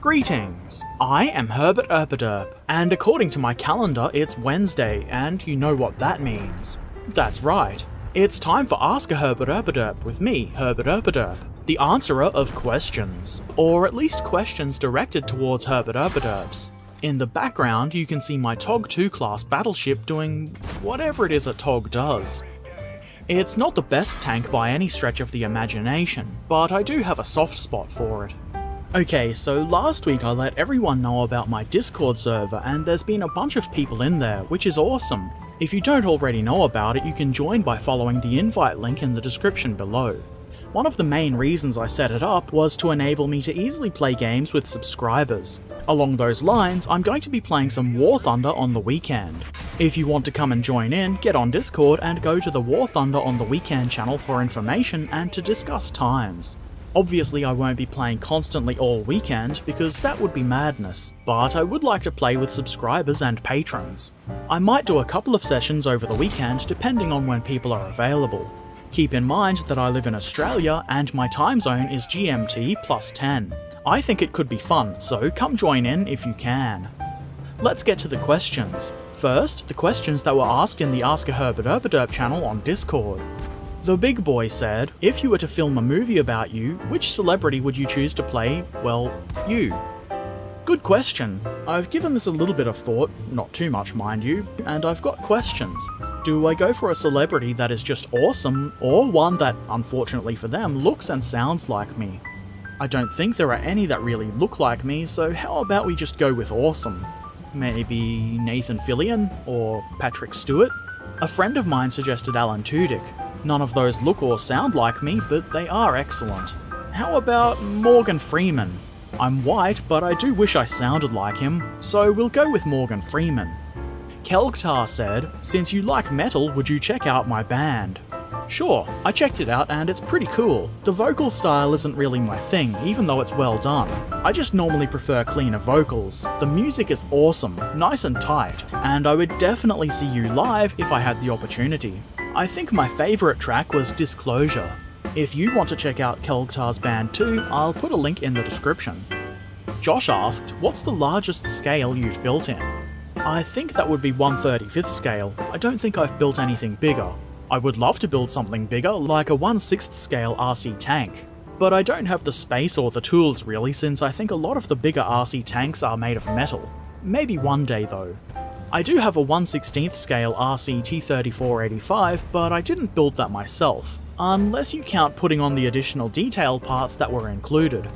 Greetings! I am Herbert Erpaderp, and according to my calendar, it's Wednesday, and you know what that means. That's right. It's time for Ask a Herbert Erpaderp with me, Herbert Erpaderp, the answerer of questions, or at least questions directed towards Herbert Erpaderps. In the background, you can see my TOG 2 class battleship doing whatever it is a TOG does. It's not the best tank by any stretch of the imagination, but I do have a soft spot for it. Okay, so last week I let everyone know about my Discord server, and there's been a bunch of people in there, which is awesome. If you don't already know about it, you can join by following the invite link in the description below. One of the main reasons I set it up was to enable me to easily play games with subscribers. Along those lines, I'm going to be playing some War Thunder on the weekend. If you want to come and join in, get on Discord and go to the War Thunder on the weekend channel for information and to discuss times. Obviously I won't be playing constantly all weekend because that would be madness, but I would like to play with subscribers and patrons. I might do a couple of sessions over the weekend depending on when people are available. Keep in mind that I live in Australia and my time zone is GMT plus 10. I think it could be fun, so come join in if you can. Let's get to the questions. First, the questions that were asked in the Ask a Herbert Erpaderp channel on Discord. The Big Boy said, if you were to film a movie about you, which celebrity would you choose to play, well, you? Good question. I've given this a little bit of thought, not too much mind you, and I've got questions. Do I go for a celebrity that is just awesome, or one that, unfortunately for them, looks and sounds like me? I don't think there are any that really look like me, so how about we just go with awesome? Maybe Nathan Fillion, or Patrick Stewart? A friend of mine suggested Alan Tudyk. None of those look or sound like me, but they are excellent. How about Morgan Freeman? I'm white, but I do wish I sounded like him, so we'll go with Morgan Freeman. Kelgtar said, since you like metal, would you check out my band? Sure, I checked it out and it's pretty cool. The vocal style isn't really my thing, even though it's well done. I just normally prefer cleaner vocals. The music is awesome, nice and tight, and I would definitely see you live if I had the opportunity. I think my favourite track was Disclosure. If you want to check out Kelgtar's band too, I'll put a link in the description. Josh asked, what's the largest scale you've built in? I think that would be 1/35th scale. I don't think I've built anything bigger. I would love to build something bigger, like a 1/6th scale RC tank. But I don't have the space or the tools really, since I think a lot of the bigger RC tanks are made of metal. Maybe one day though. I do have a 1/16th scale RC T3485, but I didn't build that myself, unless you count putting on the additional detail parts that were included.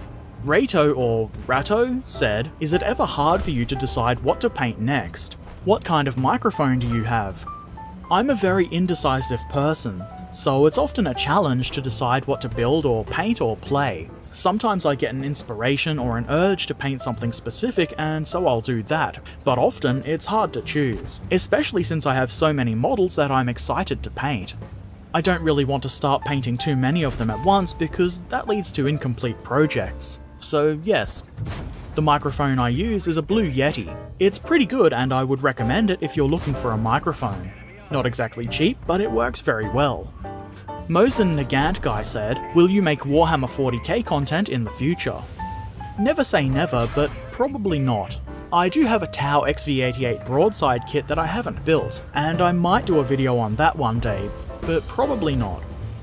Rato or Ratto said, is it ever hard for you to decide what to paint next? What kind of microphone do you have? I'm a very indecisive person, so it's often a challenge to decide what to build or paint or play. Sometimes I get an inspiration or an urge to paint something specific, and so I'll do that, but often it's hard to choose, especially since I have so many models that I'm excited to paint. I don't really want to start painting too many of them at once because that leads to incomplete projects. So yes, the microphone I use is a Blue Yeti. It's pretty good and I would recommend it if you're looking for a microphone. Not exactly cheap, but it works very well. Mosin Nagant Guy said, will you make Warhammer 40k content in the future? Never say never, but probably not. I do have a Tau XV88 broadside kit that I haven't built, and I might do a video on that one day, but probably not.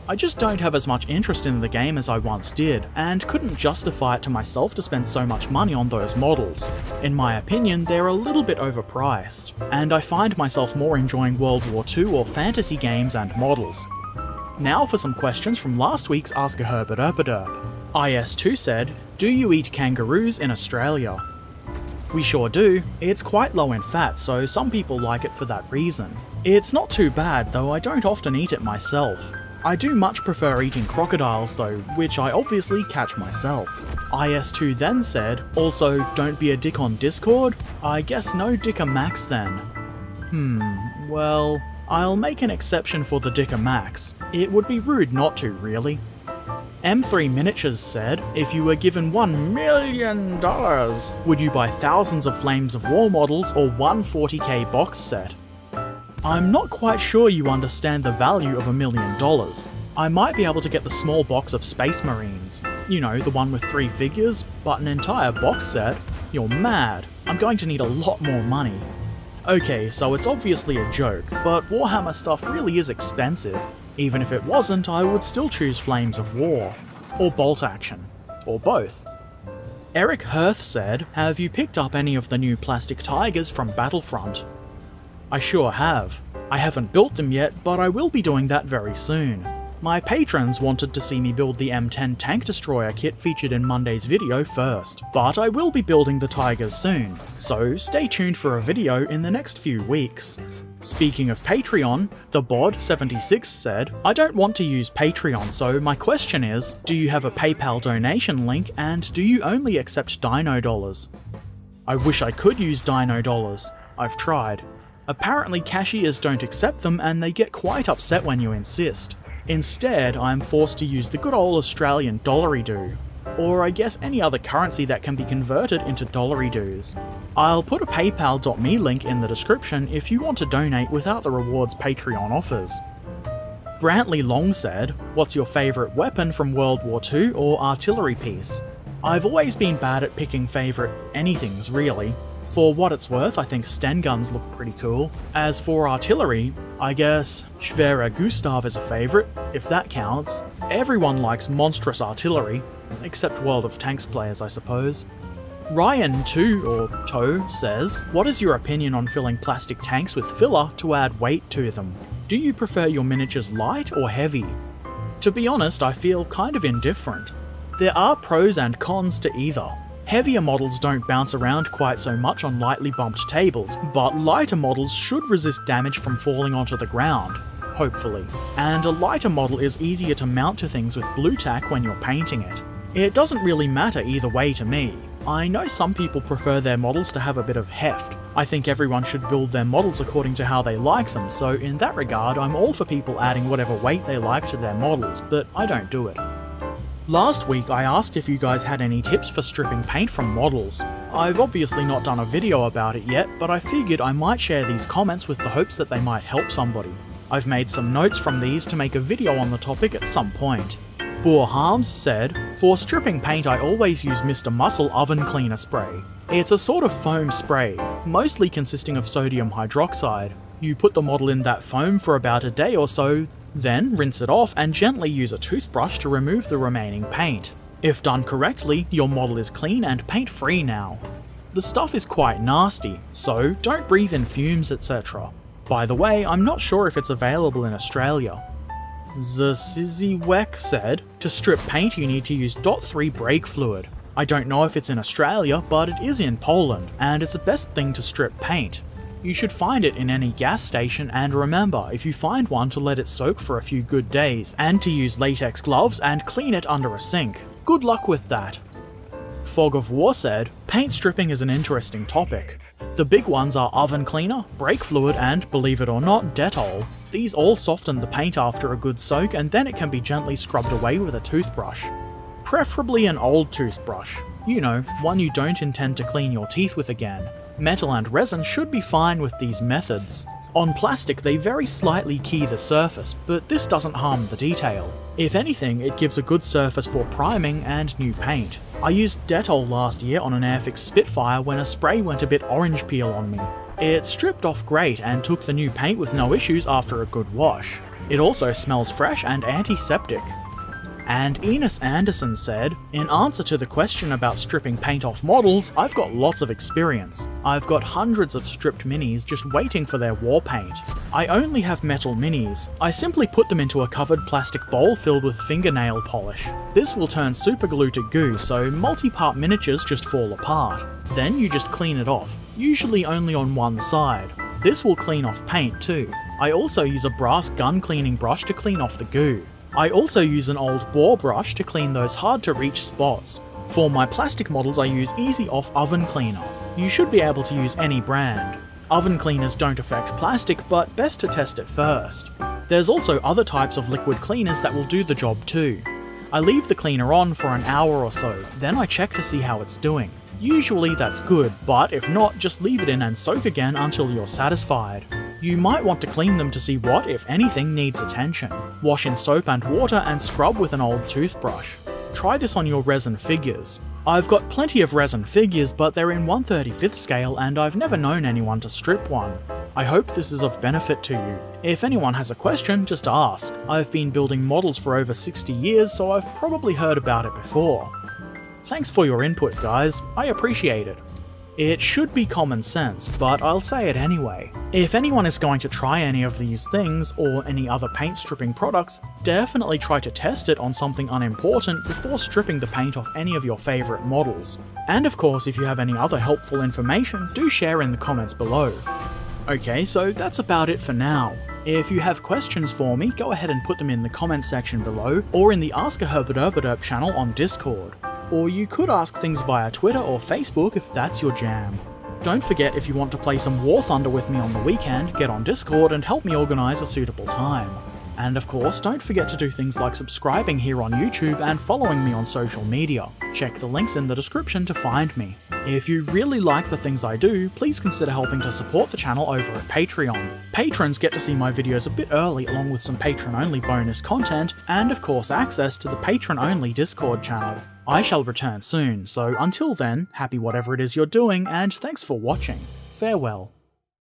I just don't have as much interest in the game as I once did, and couldn't justify it to myself to spend so much money on those models. In my opinion, they're a little bit overpriced, and I find myself more enjoying World War II or fantasy games and models. Now for some questions from last week's Ask a Herbert Erpaderp. IS2 said, do you eat kangaroos in Australia? We sure do. It's quite low in fat, so some people like it for that reason. It's not too bad, though I don't often eat it myself. I do much prefer eating crocodiles though, which I obviously catch myself. IS2 then said, also don't be a dick on Discord? I guess no Dicker Max then. Well, I'll make an exception for the Dicker Max. It would be rude not to, really. M3 Miniatures said, if you were given $1 million, would you buy thousands of Flames of War models or one 40k box set? I'm not quite sure you understand the value of $1 million. I might be able to get the small box of Space Marines. You know, the one with 3 figures, but an entire box set? You're mad. I'm going to need a lot more money. Okay, so it's obviously a joke, but Warhammer stuff really is expensive. Even if it wasn't, I would still choose Flames of War. Or Bolt Action. Or both. Eric Hirth said, "Have you picked up any of the new plastic tigers from Battlefront?" I sure have. I haven't built them yet, but I will be doing that very soon. My patrons wanted to see me build the M10 tank destroyer kit featured in Monday's video first, but I will be building the Tigers soon, so stay tuned for a video in the next few weeks. Speaking of Patreon, the bod76 said, "I don't want to use Patreon, so my question is, do you have a PayPal donation link and do you only accept Dino dollars?" I wish I could use Dino dollars. I've tried. Apparently cashiers don't accept them and they get quite upset when you insist. Instead, I'm forced to use the good old Australian dollary-do, or I guess any other currency that can be converted into dollary-doos. I'll put a paypal.me link in the description if you want to donate without the rewards Patreon offers. Brantley Long said, "What's your favourite weapon from World War II or artillery piece?" I've always been bad at picking favourite anythings, really. For what it's worth, I think Sten guns look pretty cool. As for artillery, I guess Schwerer Gustav is a favourite, if that counts. Everyone likes monstrous artillery, except World of Tanks players, I suppose. Ryan 2 or Toe says, "What is your opinion on filling plastic tanks with filler to add weight to them? Do you prefer your miniatures light or heavy?" To be honest, I feel kind of indifferent. There are pros and cons to either. Heavier models don't bounce around quite so much on lightly bumped tables, but lighter models should resist damage from falling onto the ground, hopefully. And a lighter model is easier to mount to things with blue tack when you're painting it. It doesn't really matter either way to me. I know some people prefer their models to have a bit of heft. I think everyone should build their models according to how they like them, so in that regard I'm all for people adding whatever weight they like to their models, but I don't do it. Last week I asked if you guys had any tips for stripping paint from models. I've obviously not done a video about it yet, but I figured I might share these comments with the hopes that they might help somebody. I've made some notes from these to make a video on the topic at some point. Boar Harms said, "For stripping paint I always use Mr. Muscle Oven Cleaner Spray. It's a sort of foam spray, mostly consisting of sodium hydroxide. You put the model in that foam for about a day or so, then rinse it off and gently use a toothbrush to remove the remaining paint. If done correctly, your model is clean and paint-free now. The stuff is quite nasty, so don't breathe in fumes, etc. By the way, I'm not sure if it's available in Australia." Zsiziwek said, "To strip paint you need to use .3 brake fluid. I don't know if it's in Australia, but it is in Poland, and it's the best thing to strip paint. You should find it in any gas station, and remember, if you find one, to let it soak for a few good days, and to use latex gloves and clean it under a sink. Good luck with that." Fog of War said, "Paint stripping is an interesting topic. The big ones are oven cleaner, brake fluid, and, believe it or not, Dettol. These all soften the paint after a good soak, and then it can be gently scrubbed away with a toothbrush. Preferably an old toothbrush. You know, one you don't intend to clean your teeth with again. Metal and resin should be fine with these methods. On plastic they very slightly key the surface, but this doesn't harm the detail. If anything, it gives a good surface for priming and new paint. I used Dettol last year on an Airfix Spitfire when a spray went a bit orange peel on me. It stripped off great and took the new paint with no issues after a good wash. It also smells fresh and antiseptic." And Enos Anderson said, "In answer to the question about stripping paint off models, I've got lots of experience. I've got hundreds of stripped minis just waiting for their war paint. I only have metal minis. I simply put them into a covered plastic bowl filled with fingernail polish. This will turn superglue to goo, so multi-part miniatures just fall apart. Then you just clean it off, usually only on one side. This will clean off paint too. I also use a brass gun cleaning brush to clean off the goo. I also use an old boar brush to clean those hard to reach spots. For my plastic models I use Easy Off Oven Cleaner. You should be able to use any brand. Oven cleaners don't affect plastic, but best to test it first. There's also other types of liquid cleaners that will do the job too. I leave the cleaner on for an hour or so, then I check to see how it's doing. Usually that's good, but if not, just leave it in and soak again until you're satisfied. You might want to clean them to see what, if anything, needs attention. Wash in soap and water and scrub with an old toothbrush. try this on your resin figures. I've got plenty of resin figures, but they're in 1/35th scale and I've never known anyone to strip one. I hope this is of benefit to you. If anyone has a question, just ask. I've been building models for over 60 years, so I've probably heard about it before. Thanks for your input, guys. I appreciate it. It should be common sense, but I'll say it anyway. If anyone is going to try any of these things, or any other paint stripping products, definitely try to test it on something unimportant before stripping the paint off any of your favourite models. And of course, if you have any other helpful information, do share in the comments below. Okay, so that's about it for now. If you have questions for me, go ahead and put them in the comment section below, or in the Ask a Herbert Herberderp channel on Discord. Or you could ask things via Twitter or Facebook if that's your jam. Don't forget, if you want to play some War Thunder with me on the weekend, get on Discord and help me organise a suitable time. And of course, don't forget to do things like subscribing here on YouTube and following me on social media. Check the links in the description to find me. If you really like the things I do, please consider helping to support the channel over at Patreon. Patrons get to see my videos a bit early, along with some patron-only bonus content, and of course access to the patron-only Discord channel. I shall return soon, so until then, happy whatever it is you're doing, and thanks for watching. Farewell.